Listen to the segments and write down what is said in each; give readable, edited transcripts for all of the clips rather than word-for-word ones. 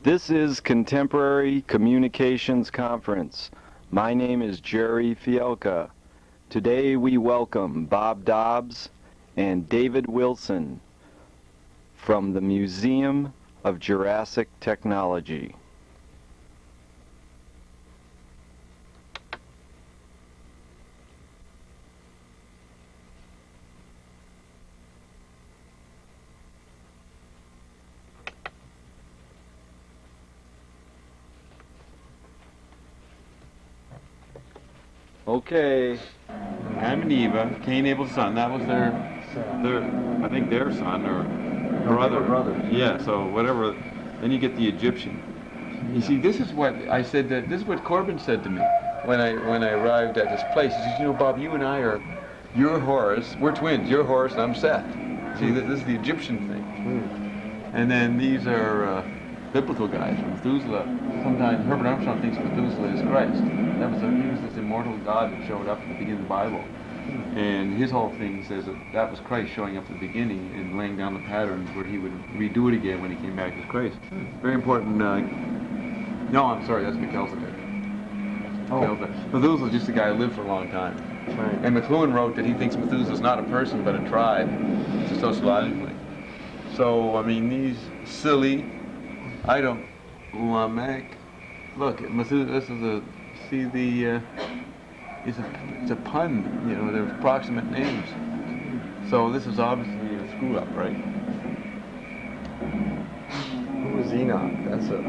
This is Contemporary Communications Conference. My name is Jerry Fielka. Today we welcome Bob Dobbs and David Wilson from the Museum of Jurassic Technology. Okay. Adam and Eva, Cain, Abel's son. That was their, I think their son or brother. Yeah. So whatever. Then you get the Egyptian. You see, this is what I said. This is what Corbin said to me when I arrived at this place. He says, "You know, Bob, you and I are, you're Horus. We're twins. You're Horus and I'm Seth. See, this is the Egyptian thing. And then these are biblical guys. Methuselah. Sometimes Herbert Armstrong thinks Methuselah is Christ. He was this immortal God that showed up at the beginning of the Bible. And his whole thing says that was Christ showing up at the beginning and laying down the patterns where he would redo it again when he came back as Christ. Very important. No, I'm sorry, that's Melchizedek. Methuselah is just a guy who lived for a long time. Right. And McLuhan wrote that he thinks Methuselah is not a person but a tribe, sociologically. So, I mean, these silly, Lamech. Look, Methuselah, this is a, see the, it's a pun, you know, there's approximate names. So this is obviously a screw up, right? Who was Enoch? That's a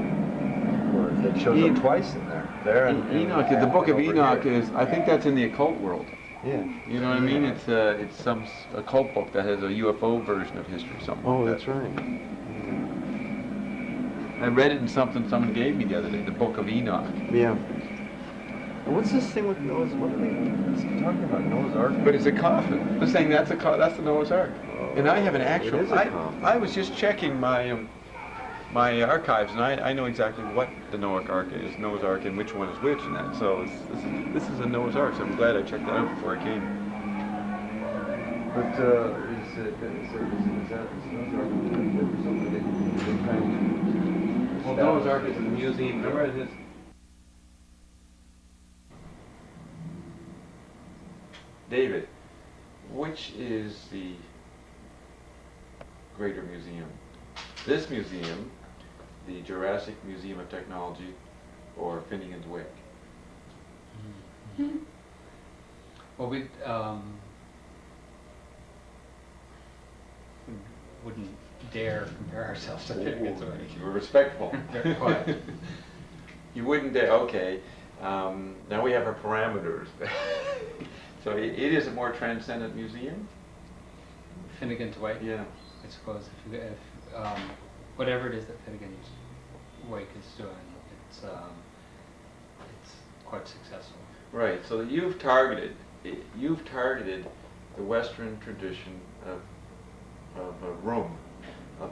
word that shows up twice in there. Enoch, the book of Enoch is, I think that's in the occult world. Yeah. You know what I mean? It's some occult book that has a UFO version of history, something Oh, like that's right. I read it in something someone gave me the other day, the book of Enoch. Yeah. And what's this thing with Noah's? What are they talking about? Noah's Ark? But it's a coffin. They're saying that's the Noah's Ark. Oh, And I have an actual. it is a coffin. I was just checking my my archives, and I know exactly what the Noah's Ark is, and which one is which, and that. So this is a Noah's Ark. So I'm glad I checked that out before I came. But is that Noah's Ark or something they kind of... Well, Noah's Ark is in the museum. Remember this? David, which is the greater museum? This museum, the Jurassic Museum of Technology, or Finnegan's Wake? Mm-hmm. Well, we wouldn't dare compare ourselves to Finnegan's Wake. You were respectful. Very quiet. You wouldn't dare, okay. Now we have our parameters. So it is a more transcendent museum? Finnegan's Wake? Yeah. I suppose if whatever it is that Finnegan's Wake is doing, it's quite successful. Right. So you've targeted the Western tradition of a room, of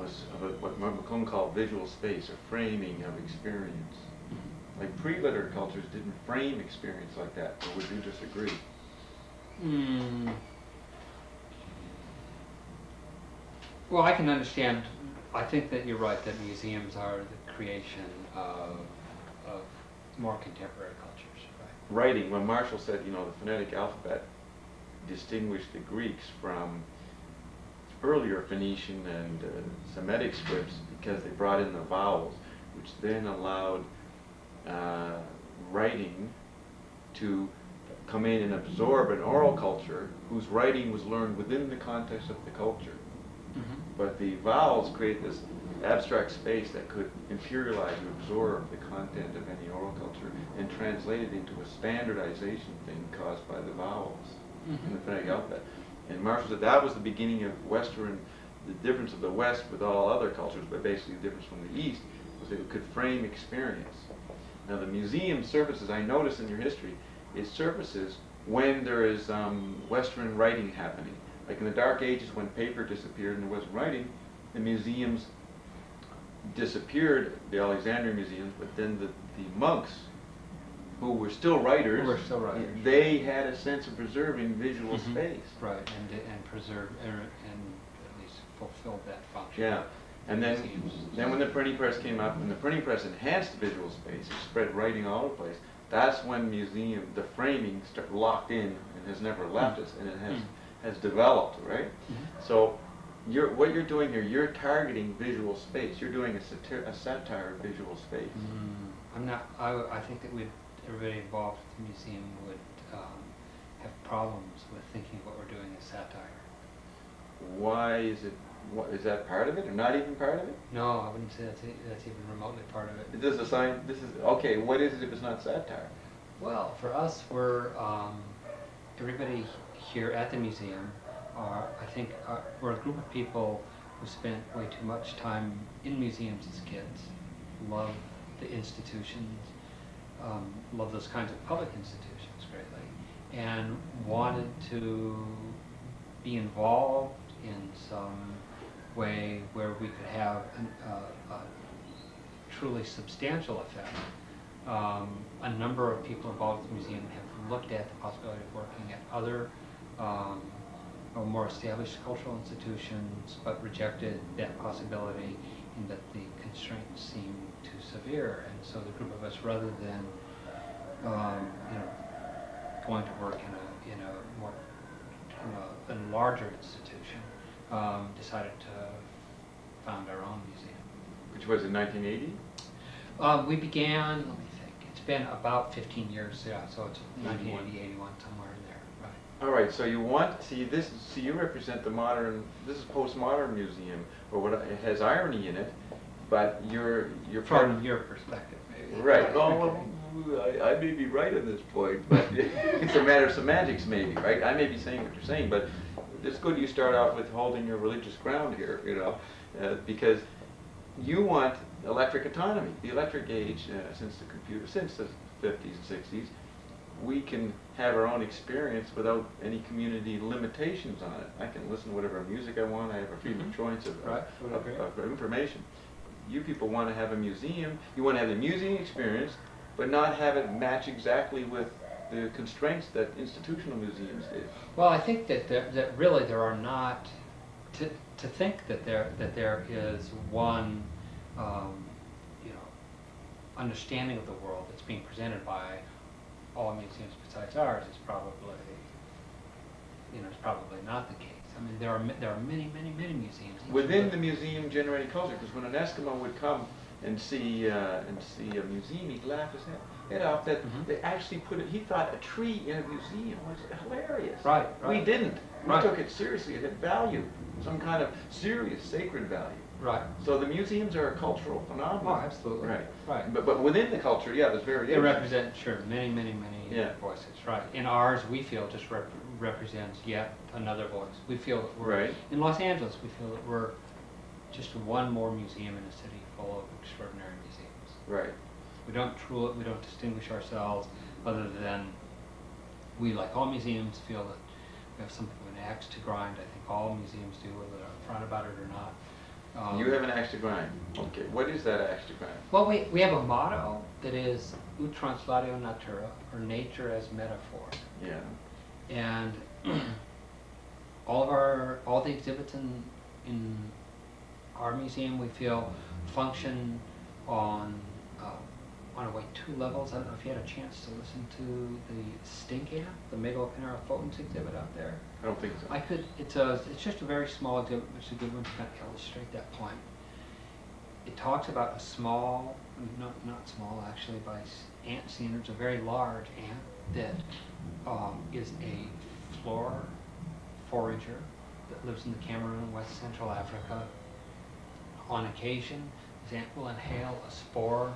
what McClung called visual space, a framing of experience. Mm-hmm. Like pre-literate cultures didn't frame experience like that. Or would you disagree? Well, I can understand. I think that you're right that museums are the creation of more contemporary cultures. Right? Writing, when Marshall said, you know, the phonetic alphabet distinguished the Greeks from earlier Phoenician and Semitic scripts because they brought in the vowels, which then allowed writing to come in and absorb an oral culture whose writing was learned within the context of the culture. Mm-hmm. But the vowels create this abstract space that could imperialize and absorb the content of any oral culture and translate it into a standardization thing caused by the vowels in the phonetic alphabet. And Marshall said that was the beginning of Western, the difference of the West with all other cultures, but basically the difference from the East was that it could frame experience. Now the museum surfaces, I notice in your history, it surfaces when there is Western writing happening. Like in the Dark Ages when paper disappeared and there wasn't writing, the museums disappeared, the Alexandrian museums, but then the monks who were still writers, they had a sense of preserving visual space. Right, and preserve and at least fulfilled that function. Yeah. And then, museums. then when the printing press came up, and the printing press enhanced visual space, it spread writing all over the place. That's when the framing locked in and has never left us, and it has developed, right? So, what you're doing here, you're targeting visual space. You're doing a satire of visual space. I'm not. I think that everybody involved with the museum would have problems with thinking what we're doing as satire. Why is it? Is that part of it, or not even part of it? No, I wouldn't say that's even remotely part of it. This is okay. What is it if it's not satire? Well, for us, we're everybody here at the museum. I think we're a group of people who spent way too much time in museums as kids, love the institutions, love those kinds of public institutions greatly, and wanted to be involved in some way where we could have a truly substantial effect. A number of people involved with the museum have looked at the possibility of working at other or more established cultural institutions, but rejected that possibility in that the constraints seemed too severe. And so the group of us, rather than going to work in a more a larger institution, decided to found our own museum. Which was in 1980? We began, let me think, it's been about 15 years, yeah, so it's 1980, 81, somewhere in there, right. All right, so you represent the modern, this is postmodern museum, or what it has irony in it, but you're From your perspective, maybe. Right. Oh, well, I may be right on this point, but it's a matter of semantics, maybe, right? I may be saying what you're saying, but it's good you start off with holding your religious ground here, because you want electric autonomy. The electric age, since the 50s and 60s, we can have our own experience without any community limitations on it. I can listen to whatever music I want. I have a freedom of choice of information. You people want to have a museum. You want to have the museum experience, but not have it match exactly with the constraints that institutional museums did. Well, I think that really there are not, to think that there is one understanding of the world that's being presented by all museums besides ours is probably not the case. I mean, there are many museums within the museum generating culture. Because when an Eskimo would come and see a museum, he'd laugh his head off that they actually put it. He thought a tree in a museum was hilarious. Right. We didn't. We Right. took it seriously. It had value, some kind of serious, sacred value. Right. So the museums are a cultural phenomenon. Oh, absolutely. Right. Right. But within the culture, yeah, there's They variation. represent, sure, many Yeah. voices. Right. In ours, we feel just represents yet another voice. We feel that we're Right. in Los Angeles. We feel that we're just one more museum in a city full of extraordinary museums. Right. We don't distinguish ourselves other than we, like all museums, feel that we have something of an axe to grind. I think all museums do, whether they're upfront about it or not. You have an axe to grind. Okay. What is that axe to grind? Well, we have a motto that is ut translatio natura, or nature as metaphor. Yeah. And all the exhibits in our museum, we feel, function on a way, two levels. I don't know if you had a chance to listen to the stink ant, the Megalopanera photons exhibit out there. I don't think so. I could. It's just a very small exhibit. It's a good one to kind of illustrate that point. It talks about a small, not small actually, by ant scene. It's a very large ant that is a floor forager that lives in the Cameroon, West Central Africa. On occasion, this ant will inhale a spore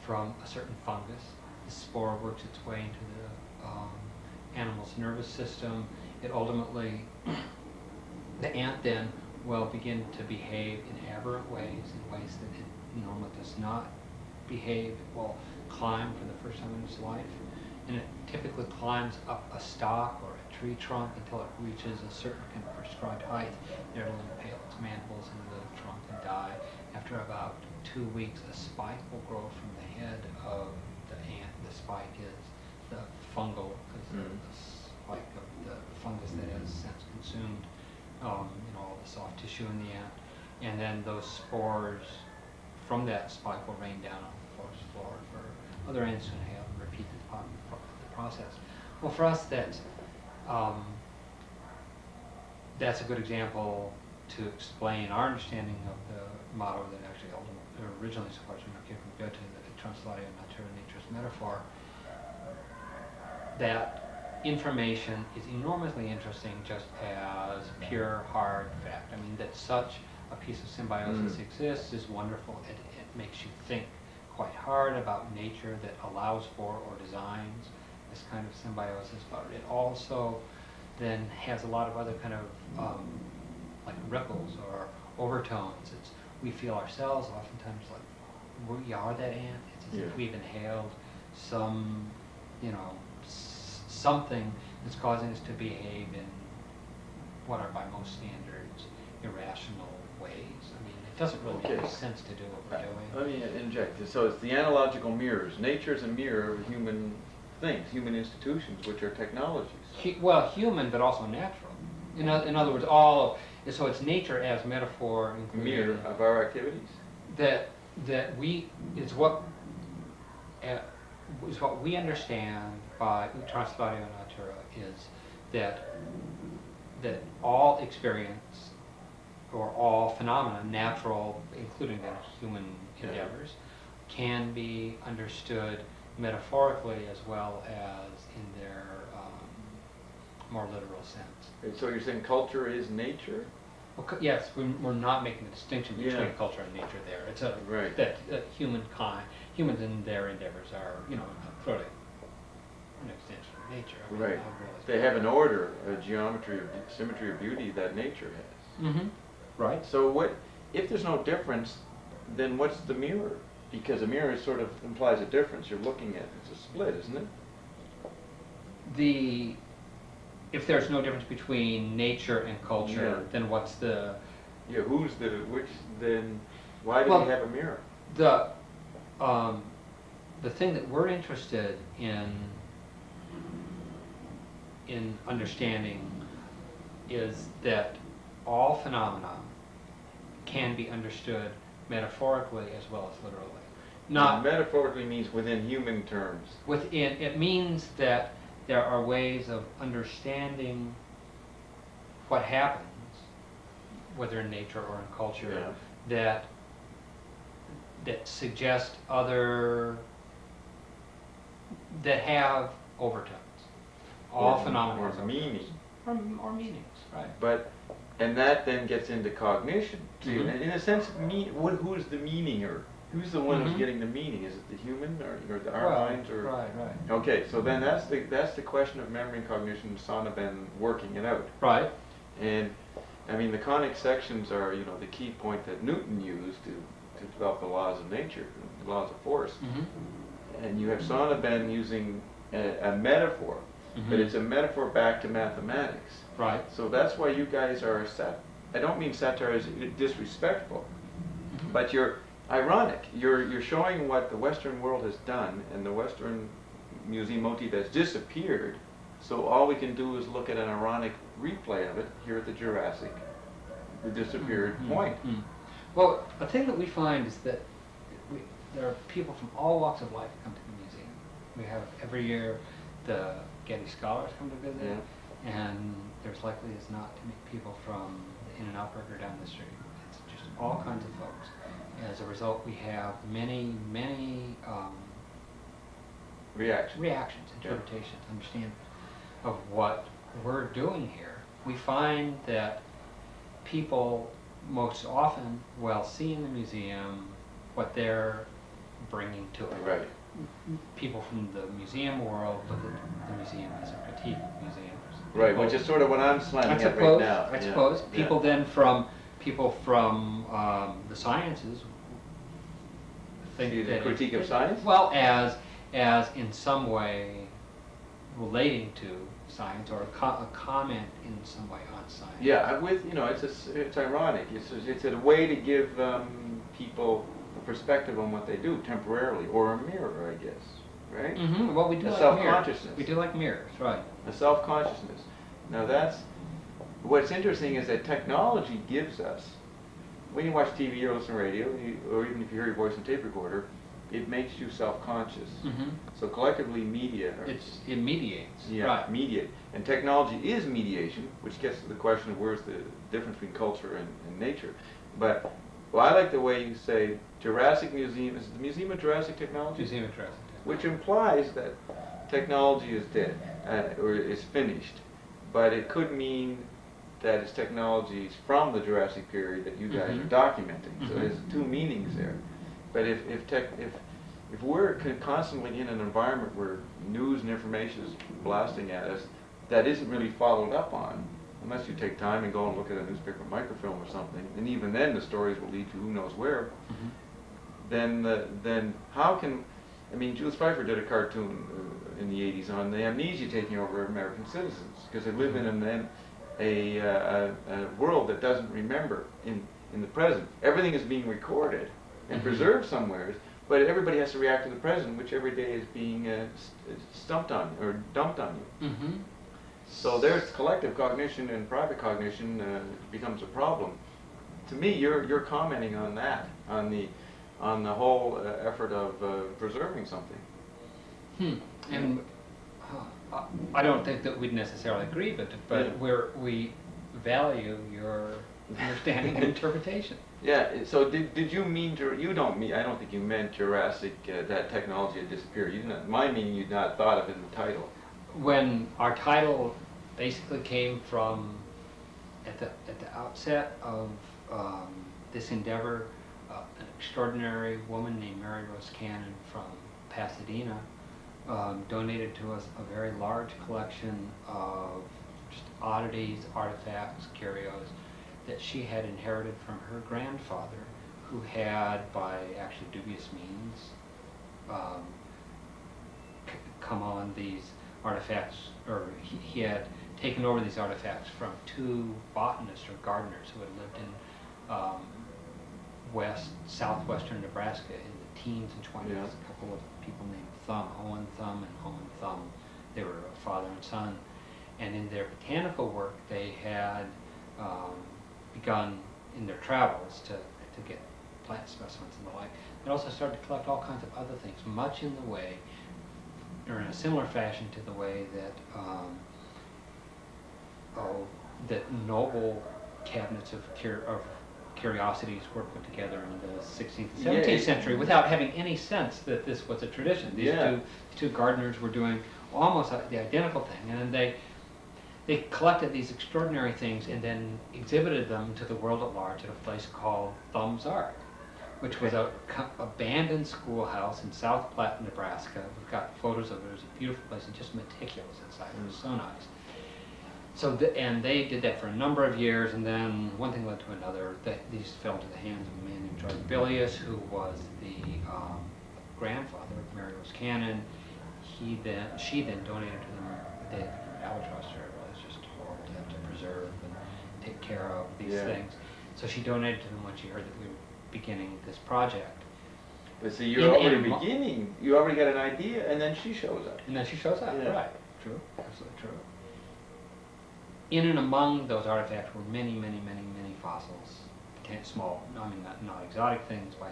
from a certain fungus. The spore works its way into the animal's nervous system. It ultimately, the ant then will begin to behave in aberrant ways, in ways that it normally does not behave. It will climb for the first time in its life, and it typically climbs up a stalk or a tree trunk until it reaches a certain kind of prescribed height. There it will impale its mandibles into the trunk and die. After about 2 weeks, a spike will grow from the head of the ant. The spike is the fungal, because the spike of the fungus that has since consumed all the soft tissue in the ant. and then those spores from that spike will rain down on the forest floor for other ants to inhale and repeat the process. Well, for us, that's a good example to explain our understanding of the motto that actually originally supports when came from Goethe, the Translation Natura, nature's metaphor. That information is enormously interesting just as pure, hard fact. I mean, that such a piece of symbiosis exists is wonderful. It makes you think quite hard about nature that allows for or designs this kind of symbiosis, but it also then has a lot of other kind of like ripples or overtones. We feel ourselves oftentimes like we are that ant. It's as if we've inhaled some, something that's causing us to behave in what are by most standards irrational ways. I mean, it doesn't really make sense to do what we're doing. Let me inject. So it's the analogical mirrors. Nature is a mirror of human things, human institutions, which are technologies. Well, human, but also natural. In other words, so it's nature as metaphor, Mirror of our activities. That is what we understand by Translation Natura is that all experience or all phenomena, natural, including then human endeavors, can be understood metaphorically as well as in their more literal sense. And so you're saying culture is nature? Well, yes, we're not making a distinction between culture and nature there. It's that humans in their endeavors are, clearly an extension of nature. I mean, right. They have an order, a geometry, a symmetry of beauty that nature has. Mm-hmm. Right. So if there's no difference, then what's the mirror? Because a mirror sort of implies a difference. You're looking at it's a split, isn't it? If there's no difference between nature and culture, then what's the... Yeah, then why do we have a mirror? The thing that we're interested in understanding is that all phenomena can be understood metaphorically as well as literally. Not metaphorically means within human terms. It means that there are ways of understanding what happens, whether in nature or in culture, that suggest that have overtones. All phenomena or meaning. Or meanings, right. And that then gets into cognition. So in a sense, who's the meaninger? Who's the one who's getting the meaning? Is it the human or our minds? Or right. Okay, so then that's the question of memory and cognition. Sonnabend working it out. Right. And I mean, the conic sections are the key point that Newton used to develop the laws of nature, the laws of force. And you have Sonnabend using a metaphor, but it's a metaphor back to mathematics. Right. So that's why you guys are I don't mean satire as disrespectful, but you're ironic. You're showing what the Western world has done, and the Western museum motif has disappeared. So all we can do is look at an ironic replay of it here at the Jurassic, the disappeared point. Well, a thing that we find is that there are people from all walks of life come to the museum. We have every year the Getty Scholars come to visit, and there's likely as not to meet people from the In-N-Out Burger down the street. It's just all kinds of folks. As a result, we have many reactions, interpretations, understandings of what we're doing here. We find that people most often see in the museum what they're bringing to it. Right. People from the museum world look at the museum as a critique of museums. Right, which is sort of what I'm slamming at right now. I suppose people then from the sciences think that critique of science? Well, as in some way relating to science or a comment in some way on science. Yeah, it's ironic. It's a way to give people a perspective on what they do temporarily, or a mirror, I guess. Right? Well, we do like self-consciousness. mirrors. We do like mirrors, right? A self-consciousness. Now what's interesting is that technology gives us when you watch TV or listen to radio, or even if you hear your voice in a tape recorder, it makes you self-conscious. So collectively, media. It mediates. Yeah, right. Mediate. And technology is mediation, which gets to the question of where's the difference between culture and nature. But well, I like the way you say Jurassic Museum. Is it the Museum of Jurassic Technology? Museum of Jurassic Technology. Which implies that technology is dead, or is finished. But it could mean that it's technologies from the Jurassic period that you guys are documenting. So there's two meanings there. But if we're constantly in an environment where news and information is blasting at us that isn't really followed up on, unless you take time and go and look at a newspaper microfilm or something, and even then the stories will lead to who knows where, then how can, I mean, Jules Pfeiffer did a cartoon in the 80s on the amnesia taking over American citizens, because they live in a world that doesn't remember in the present. Everything is being recorded and preserved somewhere, but everybody has to react to the present, which every day is being stumped on or dumped on you. So there's collective cognition and private cognition becomes a problem. To me, you're commenting on that, on the whole effort of preserving something. And I don't think that we'd necessarily agree, but we value your understanding and interpretation. Yeah. So did you mean you don't mean? I don't think you meant Jurassic. That technology had disappeared. You didn't. My meaning, you'd not thought of it in the title. When our title basically came from at the outset of this endeavor, an extraordinary woman named Mary Rose Cannon from Pasadena donated to us a very large collection of just oddities, artifacts, curios that she had inherited from her grandfather, who had, by actually dubious means, come on these artifacts, or he had taken over these artifacts from two botanists or gardeners who had lived in southwestern Nebraska in the teens and 20s. Yeah. A couple of people named Owen Thumb and Owen Thumb. They were a father and son. And in their botanical work, they had begun in their travels to get plant specimens and the like. They also started to collect all kinds of other things, much in the way, or in a similar fashion to the way that that noble cabinets of curiosities were put together in the 16th and 17th century without having any sense that this was a tradition. These two gardeners were doing almost the identical thing, and then they collected these extraordinary things and then exhibited them to the world at large at a place called Thumb's Ark, which was an abandoned schoolhouse in South Platte, Nebraska. We've got photos of it. It was a beautiful place and just meticulous inside. It was so nice. So, and they did that for a number of years, and then one thing led to another. These fell into the hands of a man named George Bilius, who was the grandfather of Mary Rose Cannon. She then donated to them the albatross terrier. It's just horrible to have to preserve and take care of these things. So she donated to them when she heard that we were beginning this project. But see, you're already beginning. You already got an idea, and then she shows up. And then she shows up, right? True, absolutely true. In and among those artifacts were many, many, many, many fossils, small. I mean, not exotic things by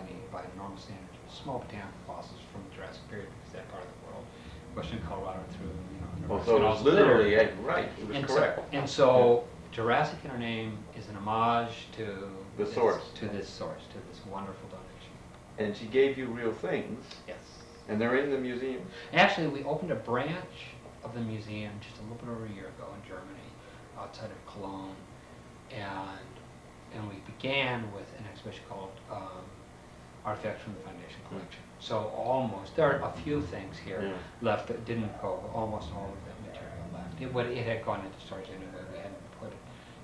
normal standards, but small botanical fossils from the Jurassic period, because that part of the world, western Colorado through, Nebraska. So it was literally right. It was correct. And so Jurassic in her name is an homage to the source, to this wonderful donation. And she gave you real things. Yes. And they're in the museum. Actually, we opened a branch of the museum just a little bit over a year ago in Germany, outside of Cologne, and we began with an exhibition called Artifacts from the Foundation Collection. So there are a few things here left that didn't go, but almost all of that material left. It had gone into storage anyway. We hadn't put it.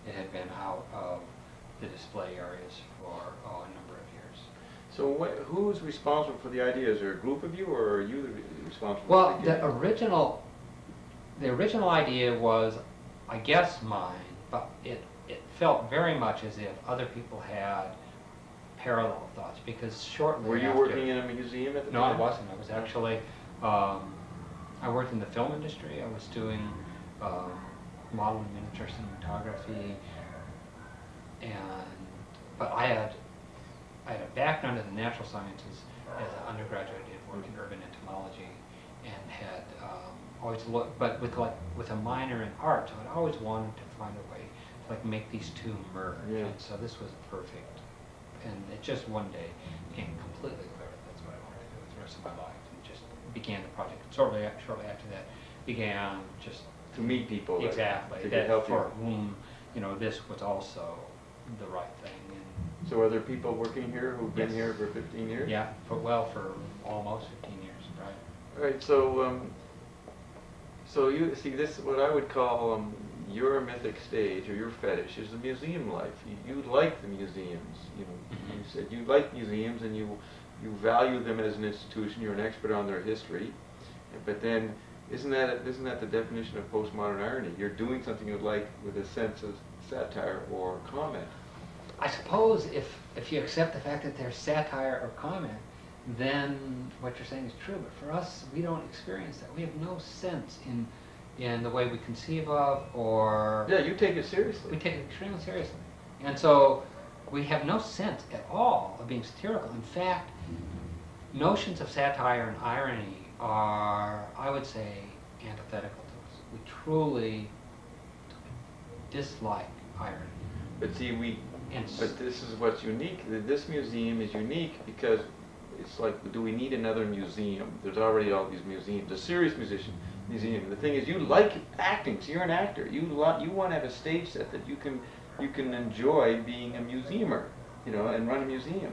It had been out of the display areas for a number of years. So who's responsible for the idea? Is there a group of you, or are you responsible? Well, the original idea was, I guess, mine, but it felt very much as if other people had parallel thoughts, because shortly Were you after, working in a museum at the time? No, I wasn't. I was actually, I worked in the film industry. I was doing model and miniature cinematography, but I had a background in the natural sciences. As an undergraduate, I did work in urban entomology, and had always looked, but with a minor in art, so I'd always wanted to find a way to make these two merge. Yeah. And so this was perfect. And it just one day became completely clear that's what I wanted to do with the rest of my life, and just began the project. Shortly after that, began just to meet people. exactly that help for you. whom this was also the right thing. And So are there people working here who've been Yes. here for 15 years? yeah, for almost 15 years, right? All right. So so you see this, what I would call your mythic stage or your fetish is the museum life. You like the museums. You said you like museums and you value them as an institution. You're an expert on their history. But then, isn't that the definition of postmodern irony? You're doing something you like with a sense of satire or comment. I suppose if you accept the fact that there's satire or comment, then what you're saying is true. But for us, we don't experience that. We have no sense in the way we conceive of, or Yeah, you take it seriously. we take it extremely seriously. And so we have no sense at all of being satirical. In fact, notions of satire and irony are, I would say, antithetical to us. We truly dislike irony. But see, And but this is what's unique. This museum is unique because it's like, do we need another museum? There's already all these museums. A serious museum. The thing is, you like acting. So you're an actor. You want to have a stage set that you can enjoy being a museumer, and run a museum.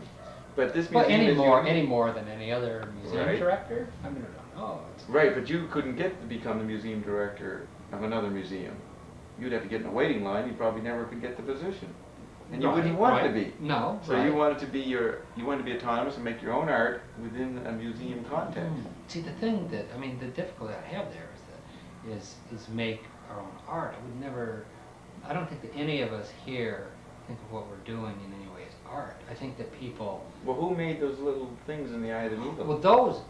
But this museum any more than any other museum Right. director? I mean, I don't know. Right, but you couldn't get to become the museum director of another museum. You'd have to get in a waiting line. You probably never could get the position, and you wouldn't want to be. No. So you wanted to be autonomous and make your own art within a museum context. See, the thing the difficulty I have there is make our own art. I don't think that any of us here think of what we're doing in any way as art. I think that people. Well, who made those little things in the eye of the needle? Well,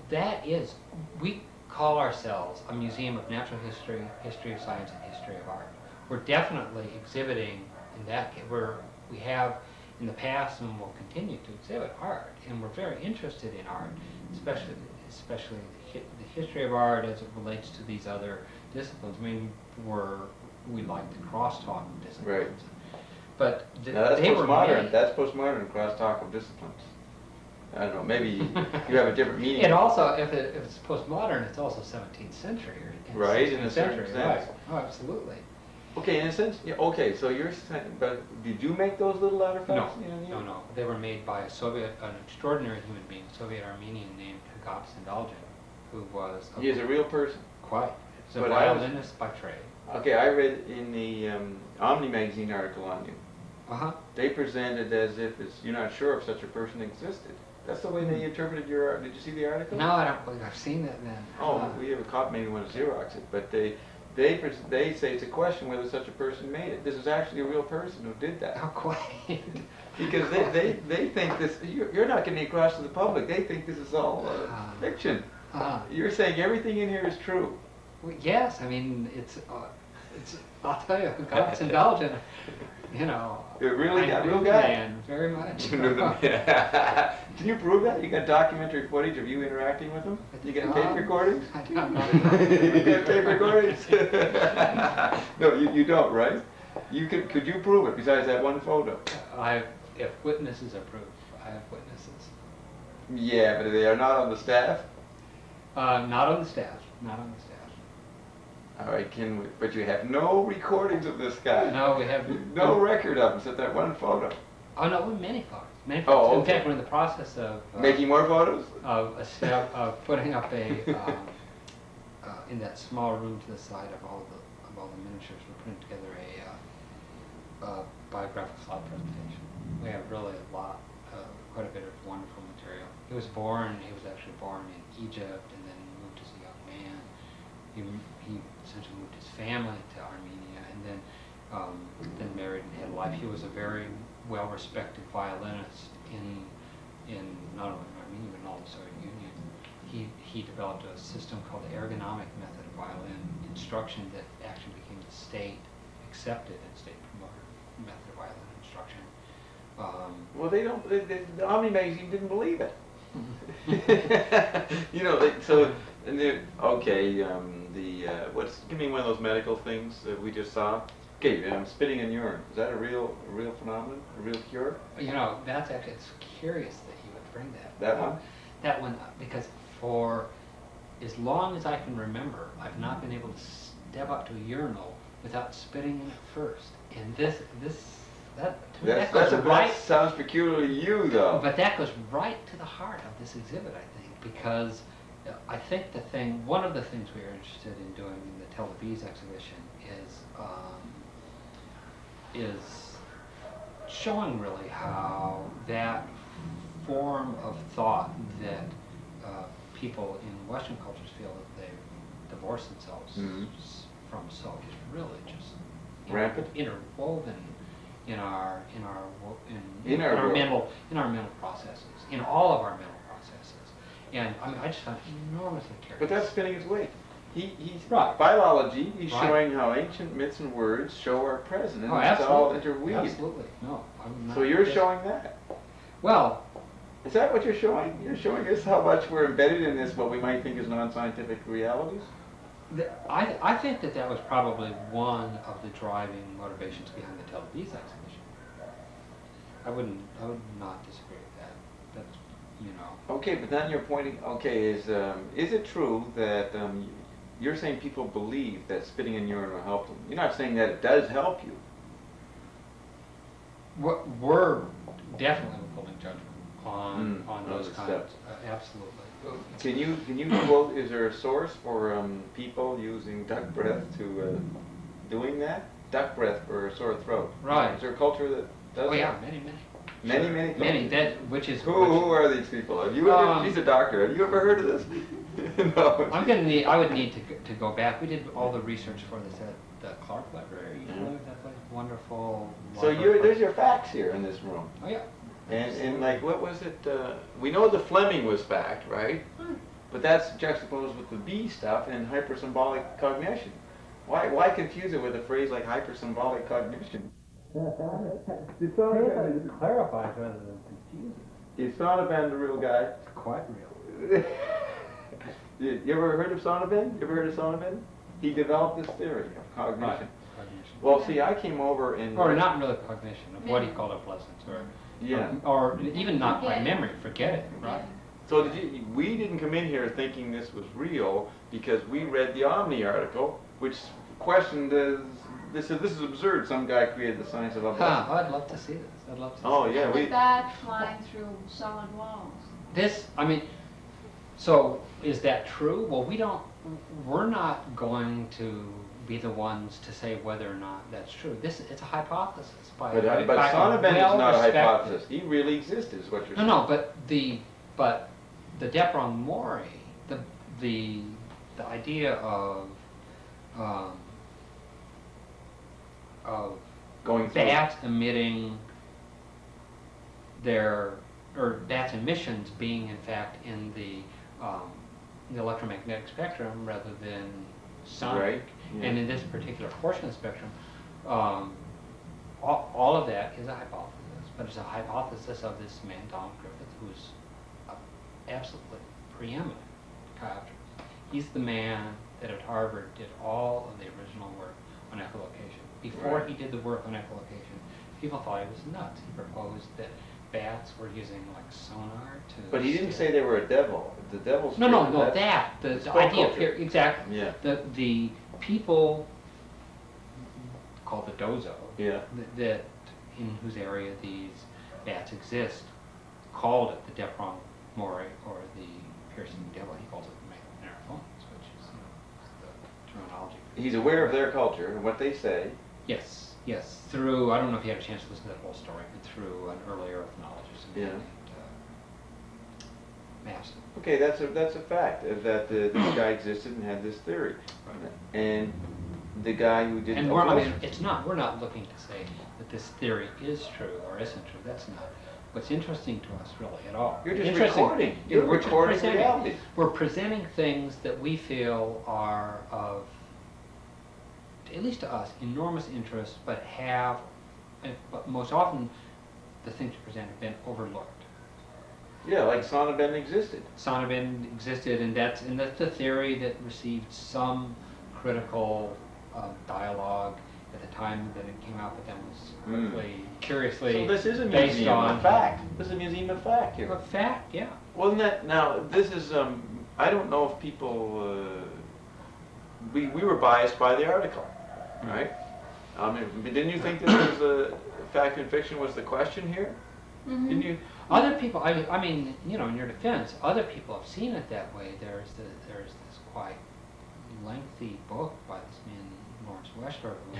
we call ourselves a museum of natural history, history of science, and history of art. We're definitely exhibiting in that. We have in the past and will continue to exhibit art, and we're very interested in art, especially the history of art as it relates to these other disciplines. I mean, we like the crosstalk of disciplines. Right. But Now that's they were postmodern. made. That's postmodern crosstalk of disciplines. I don't know. Maybe you have a different meaning. It also, if it's postmodern, it's also 17th century. Or Right, in a 16th certain century, sense. right. Oh, absolutely. Okay, in a sense. Yeah, okay, so you're saying, but did you make those little artifacts? No. They were made by an extraordinary human being, a Soviet Armenian named Dobbs, who was. He is a real person. Quite. He's a But violinist by trade. Okay, I read in the Omni magazine article on you. They presented as if you're not sure if such a person existed. That's the way they interpreted your art. Did you see the article? No, I don't believe I've seen it then. Oh, we have a copy. Maybe want to Xerox it, but they say it's a question whether such a person made it. This is actually a real person who did that. How quite. Because they think this. You're not getting across to the public. They think this is all fiction. You're saying everything in here is true. Well, yes, I mean it's. I'll tell you, God's indulgent. It really got real guy. Man, very much. Can you prove that? You got documentary footage of you interacting with them? You got tape recordings? I don't know. You got tape recordings? No, you don't, right? Could you prove it besides that one photo? If witnesses are proof, I have witnesses. Yeah, but they are not on the staff? Not on the staff. Not on the staff. All right, but you have no recordings of this guy. No, we have no record of him except that one photo. Oh no, many photos. Many Oh, photos. okay. In fact, we're in the process of Making more photos? of putting up in that small room to the side of all the miniatures. We're putting together a biographical slide presentation. We have really quite a bit of wonderful material. He was actually born in Egypt and then moved as a young man. He essentially moved his family to Armenia and then married and had a life. He was a very well-respected violinist in not only Armenia but in all the Soviet Union. He developed a system called the ergonomic method of violin instruction that actually became the state accepted and state promoted method of violin instruction. Well, they don't. The Omni magazine didn't believe it. You know, so and okay. Give me one of those medical things that we just saw. Okay, spitting in urine. Is that a real phenomenon? A real cure? You know, that's actually, it's curious that you would bring that. That one? That one, because for as long as I can remember, I've not been able to step up to a urinal without spitting in it first. And that sounds peculiarly you, though. But that goes right to the heart of this exhibit, I think, because I think one of the things we are interested in doing in the Tel Aviv exhibition is showing really how that form of thought that people in Western cultures feel that they divorce themselves from so is really just rampant, interwoven in our mental processes, in all of our mental processes. And I mean, I just find it enormously curious. But that's spinning his weight. He's right. Philology. He's showing how ancient myths and words show our present, and it's all interweaved. Absolutely, no. So you're showing that. Well, is that what you're showing? You're showing us how much we're embedded in this, what we might think is non-scientific realities. I think that was probably one of the driving motivations behind the Tel Aviv exhibition. I would not disagree with that. That's, you know. Okay, but then you're pointing. Okay, is it true that you're saying people believe that spitting in urine will help them? You're not saying that it does help you. We're definitely withholding judgment on those kinds. Absolutely. Can you quote? Is there a source for people using duck breath to doing that? Duck breath for a sore throat. Right. Is there a culture that does? Oh yeah, that? many. Many. Who are these people? Have you ever? He's a doctor. Have you ever heard of this? No. I would need to go back. We did all the research for this at the Clark Library. You know, that place, wonderful. So there's your facts here in this room. Oh yeah. And like, what was it? We know the Fleming was fact, right? But that's juxtaposed with the B stuff and hypersymbolic cognition. Why confuse it with a phrase like hypersymbolic cognition? It clarifies rather than confusing. Is Sonneban the real guy? It's quite real. You ever heard of Sonneban? You ever heard of Sonneban? He developed this theory of cognition. Right. Cognition. Well, see, I came over and... Or not really cognition, of what he called obsolescence, or even not by memory, forget it, right? So we didn't come in here thinking this was real because we read the Omni article, which questioned this is absurd. Some guy created the science of obsolescence. I'd love to see this. I'd love to see this. Yeah. With that flying through solid walls. So is that true? Well, we're not going to be the ones to say whether or not that's true. It's a hypothesis. But Sonneban is not a hypothesis. He really existed, is what you're saying. No, but the Deprong Mori, the idea of going through bats emitting bats emissions being in fact in the electromagnetic spectrum rather than sonic, right. Yeah. And in this particular portion of the spectrum, all of that is a hypothesis, but it's a hypothesis of this man, Donald Griffith, who's absolutely preeminent chiropterist. He's the man that at Harvard did all of the original work on echolocation. Before he did the work on echolocation, people thought he was nuts. He proposed that bats were using like sonar to... But he didn't say they were a devil. The devil's... No, the idea of here, exactly. Yeah. The people called the dozo, that in whose area these bats exist, called it the Deprong Mori, or the piercing devil. He calls it the Marathons, which is the terminology. He's aware of their culture and what they say. Yes. Through, I don't know if you had a chance to listen to that whole story, but through an earlier ethnologist named Master. Okay, that's a fact that this guy existed and had this theory, and the guy who did. And we're not looking to say that this theory is true or isn't true. That's not what's interesting to us really at all. You're just recording. You're recording reality. We're presenting things that we feel are of, at least to us, enormous interest, but most often the things you present have been overlooked. Yeah, like Sonnabend existed. Sonnabend existed, and that's the theory that received some critical dialogue at the time that it came out, but then was quickly, curiously So this is a based museum on of fact. This is a museum of fact here. a fact, yeah. Wasn't that, now, this is, I don't know if people, we were biased by the article, right? Didn't you think this was a fact and fiction was the question here? Mhm. Didn't you? Other people, I mean, you know, in your defense, other people have seen it that way. There's this quite lengthy book by this man Lawrence Westbrook who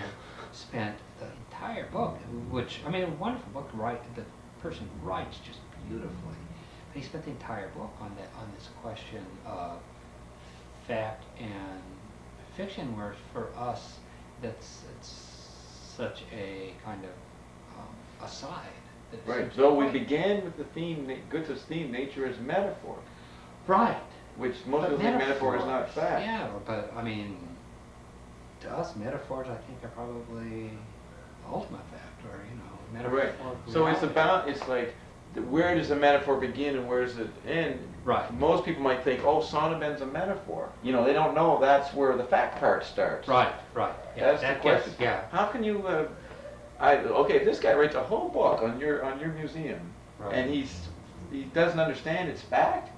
spent the entire book, which I mean, a wonderful book to write. The person writes just beautifully. But he spent the entire book on this question of fact and fiction, where for us, it's such a kind of aside. Right, so we began with the theme, Goethe's theme, nature as metaphor. Right. Which most people think metaphor is not fact. Yeah, but I mean, to us, metaphors I think are probably the ultimate fact, or you know, metaphor. Right. So it's about, it's like, where does the metaphor begin and where does it end? Right. Most people might think, oh, Sonnabend's a metaphor. You know, they don't know that's where the fact part starts. Right. Yeah, That's the question. Yeah. How can you? Okay, if this guy writes a whole book on your museum, Right. and he doesn't understand its fact.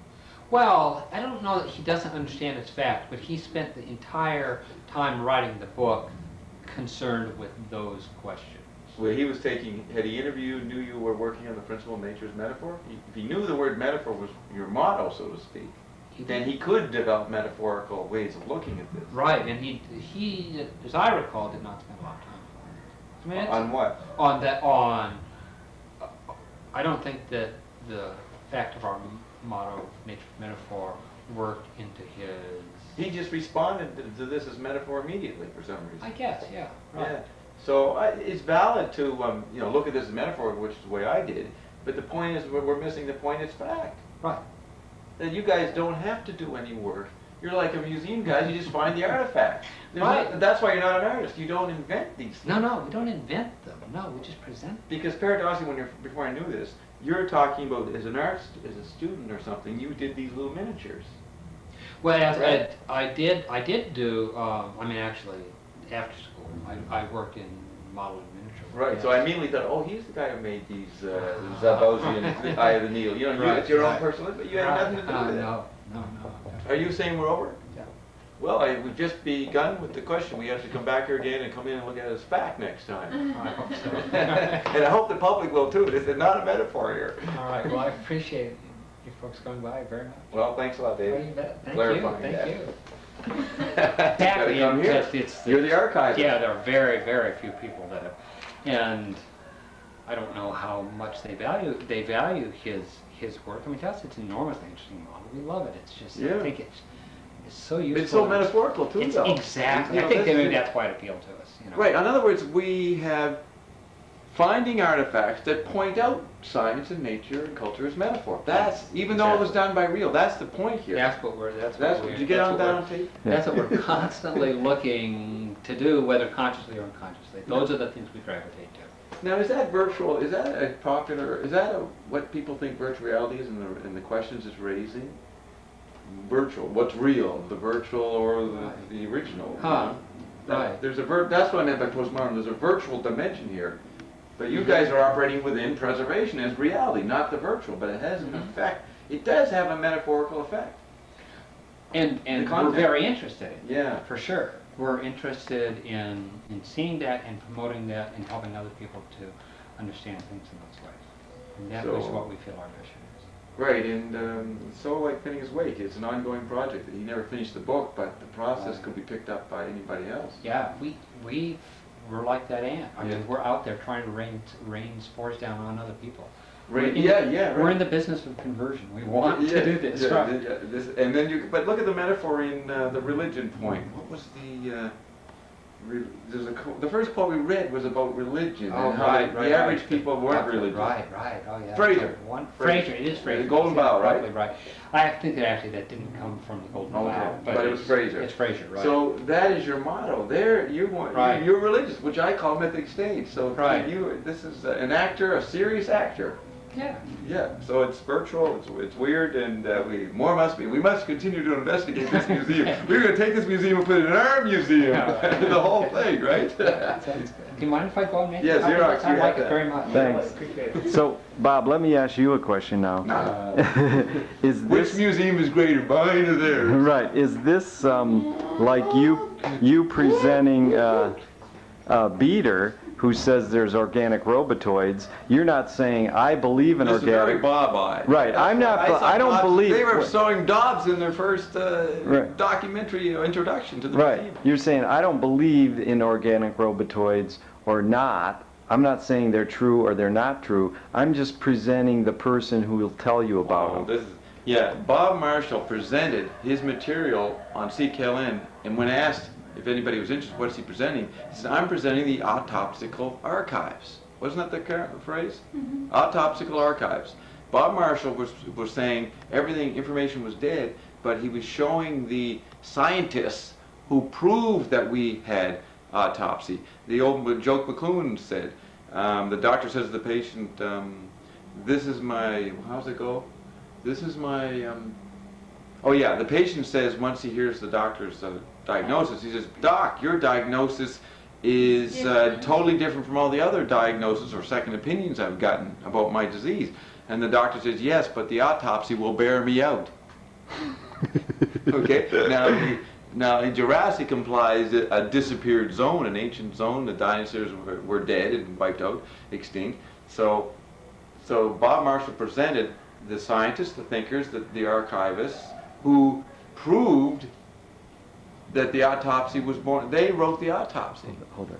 Well, I don't know that he doesn't understand its fact, but he spent the entire time writing the book concerned with those questions. Well, he was taking, had he interviewed, knew you were working on the principle of nature's metaphor? If he knew the word metaphor was your motto, so to speak, then he could develop metaphorical ways of looking at this. Right, and he, as I recall, did not spend a lot of time on it. I mean, On what? On that, I don't think that the fact of our motto, nature's metaphor, worked into his... He just responded to this as metaphor immediately for some reason. I guess, yeah. Right. Yeah. So it's valid to you know, look at this as metaphor, which is the way I did. But the point is, we're missing the point. It's fact. Right. That you guys don't have to do any work. You're like a museum guy. You just find the artifact. Right. That's why you're not an artist. You don't invent these things. No, we don't invent them. No, we just present them. Because paradoxically, before I knew this, you're talking about as an artist, as a student or something. You did these little miniatures. Well, Right. I did do. I mean, actually, after school, I worked in modeling miniature. Right. Yeah. So I immediately thought, oh, he's the guy who made these Zabozi and the Eye of the Needle. You know, it's your own personal, but you had nothing to do with it. No. Are you saying we're over? Yeah. Well, we've just begun with the question. We have to come back here again and come in and look at it as fact next time. I hope so. And I hope the public will too. This is not a metaphor here. All right. Well, I appreciate you folks going by very much. Well, thanks a lot, Well, David. you bet. Thank Clarifying you. that. Thank you. Gotta come here. You're the archiver. Yeah, there are very, very few people that have, and I don't know how much they value his work. I mean, to us, it's an enormously interesting model. We love it. It's just, Yeah. I think it's so useful. It's so metaphorical too, It's though. exactly. You know, I think this maybe is- that's why it appealed to us. You know. Right. In other words, we have finding artifacts that point out science and nature and culture as metaphor. That's, even though it was done by real, that's the point here. That's what we're. That's That's what what we're. you get on that's that what on tape. That's what we're constantly looking to do, whether consciously or unconsciously. Those are the things we gravitate to. Now, is that virtual? Is that a popular? Is that what people think virtual reality is, and the questions it's raising? Virtual. What's real? The virtual or the original? Huh. That- Right. There's a that's what I meant by postmodern. There's a virtual dimension here, but you guys are operating within preservation as reality, not the virtual. But it has an effect. It does have a metaphorical effect. And The we're content. very interested in it. Yeah. For sure. We're interested in seeing that and promoting that and helping other people to understand things in those ways. And that is So- what we feel our mission is. Right, and so like Phineas Wake, it's an ongoing project. He never finished the book, but the process could be picked up by anybody else. Yeah, we're like that ant. I Yeah. mean, we're out there trying to rain spores down on other people. Right. We're in- Yeah. Right. We're in the business of conversion. We want to do this. Yeah, Right. and then but look at the metaphor in the religion point. What was the the first quote we read was about religion Oh, and how right, the average people weren't religious. Right, oh yeah. Fraser. Fraser, it is Fraser. The Golden Bough, right? Probably right. I think that actually that didn't come from the Golden Bough. But it was Fraser. It's Fraser, right. So that is your motto. There, Right. you're religious, which I call mythic stage. So Right. this is an actor, a serious actor. Yeah. Yeah, so it's virtual, it's weird, and we must continue to investigate this museum. We're going to take this museum and put it in our museum, the whole thing, right? Do you mind if I go and make Yes, it? Xerox, I you like have it very much. Thanks. So, Bob, let me ask you a question now. Is Which this museum is greater, mine or theirs? right? Is this like you presenting Beater, who says there's organic robotoids? You're not saying I believe in This is very organic. Bob-eyed. Right. I'm not. I don't Dobbs, believe. They were showing Dobbs in their first Right. documentary introduction to the Right. museum. You're saying I don't believe in organic robotoids or not. I'm not saying they're true or they're not true. I'm just presenting the person who will tell you about them. Bob Marshall presented his material on CKLN, and when asked if anybody was interested, what is he presenting? He said, I'm presenting the autopsical archives. Wasn't that the phrase? Mhm. Autopsical archives. Bob Marshall was saying information was dead, but he was showing the scientists who proved that we had autopsy. The old joke McLuhan said, the doctor says to the patient, this is my, how's it go? This is my, oh yeah, the patient says once he hears the doctor's diagnosis, he says, Doc, your diagnosis is totally different from all the other diagnoses or second opinions I've gotten about my disease. And the doctor says, yes, but the autopsy will bear me out. Okay, now in Jurassic implies a disappeared zone, an ancient zone. The dinosaurs were dead and wiped out, extinct. So Bob Marshall presented the scientists, the thinkers, the archivists who proved that the autopsy was born. They wrote the autopsy. Hold it.